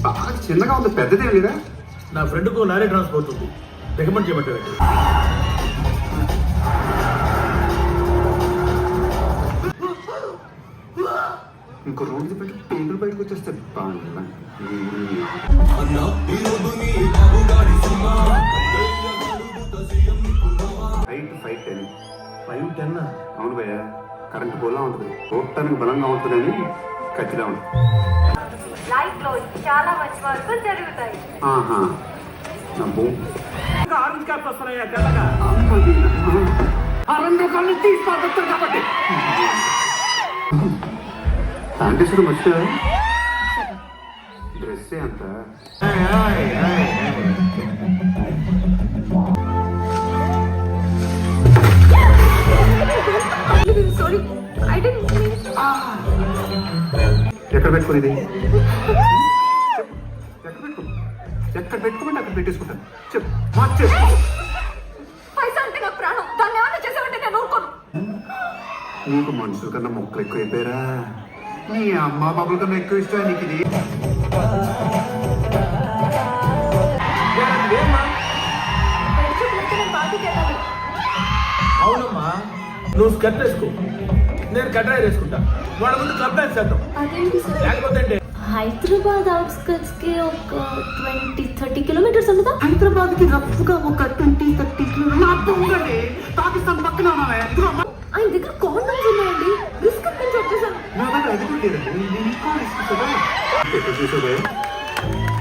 బాగా చిన్నగా ఉంది, పెద్దదే లేదా? నా ఫ్రెండ్కు లారీ ట్రాన్స్పోర్ట్ ఉంది, రికమెండ్ చేయబట్టారు. ఇంకో రోజు పెట్టి టేబుల్ బయటకు వచ్చేస్తారు. 5:10. అవును భయ్య, కరెంట్ పోలా ఉంటుంది, చూడటానికి బలంగా ఉంటుందని ఖచ్చితంగా ఉంటుంది. లైఫ్ లో చాలా మంచి మార్పులు జరుగుతాయి. ఆహా, నమ్ము. ఆరెంజ్ క్యాప్ వస్తున్నాయా తెల్లగా? ఆ 2 రకాలను తీసుకోవాలి కాబట్టి శానిటైజర్ మర్చిపోయా, డ్రెస్సే అంత. Sorry, I didn't mean. ఎక్కడ పెట్టుకునేది? ఎక్కడ పెట్టుకోమంటే అక్కడ పెట్టేసుకుంటాను. చెప్పు, చెప్పు. పైసా అంటే నాకు ప్రాణం, దాన్ని ఏమన్నా చేసావంటే నేను ఊరుకోను. నీకు మనుషుల కన్నా మొక్కలు ఎక్కువ అయిపోయారా? నీ అమ్మ బాబుల కన్నా ఎక్కువ ఇష్టం నీకు ఇది. అవునమ్మా, నువ్వు స్కర్ట్ వేసుకో, నేను కట్రాయర్ వేసుకుంటా. వాళ్ళ ముందు కంపేర్ చేద్దాం. అదేంటి సార్? లేకపోతే అంటే హైదరాబాద్ అవుట్స్కట్స్ కి ఒక 20-30 కిలోమీటర్స్ ఉందా? హైదరాబాద్ కి రఫ్గా ఒక 20-30 కిలోమీటర్లు. పాకిస్తాన్ పక్కన ఉన్నావే. ఆయన దగ్గర కాండమ్స్ ఉన్నాయండి, రిస్క్ నుంచి వచ్చేసాను.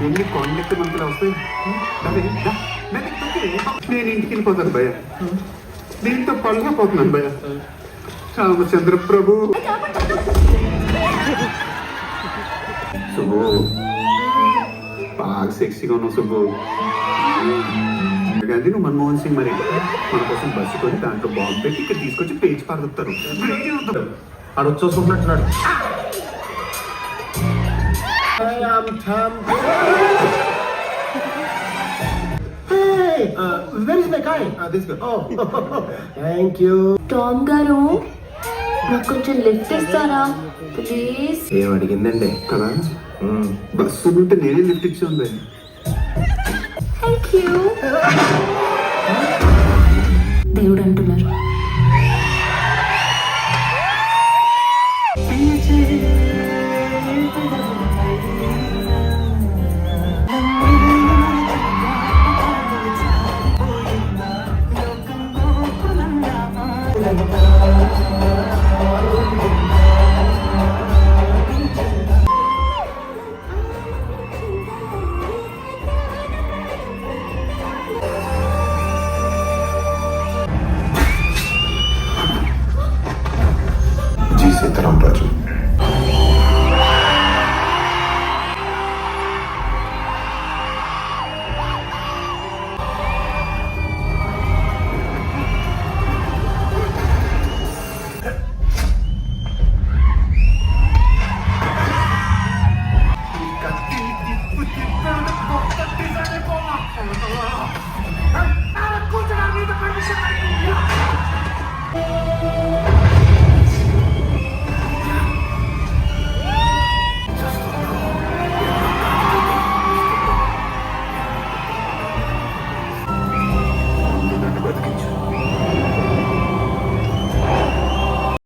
ఎన్ని కాంటాక్ట్ మంత్రులు వస్తాయి. నేను ఇంటికి వెళ్ళిపోతాను భయ్య, దీంతో పళ్ళగా పోతున్నాను భయ్య. రామచంద్ర ప్రభు. శుభు, బాగా సెక్సీగా ఉన్నావు శుభు. కానీ నువ్వు మన్మోహన్ సింగ్ మరి మన కోసం బస్సు కొని దాంట్లో బాంబు పెట్టి ఇక్కడ తీసుకొచ్చి పేజ్ పారుతారు. ఆడు వచ్చేసుకుంటున్నాడు. Thank you. టామ్ గారు, నాకు కొంచెం లిఫ్ట్ ఇస్తారా ప్లీజ్? ఏం అడిగిందండి కదా, బస్సు ఉంటే నేనే లిఫ్ట్ ఇచ్చి ఉంది. Thank you. దేవుడు అంటున్నారు. जी सीताराम राजू.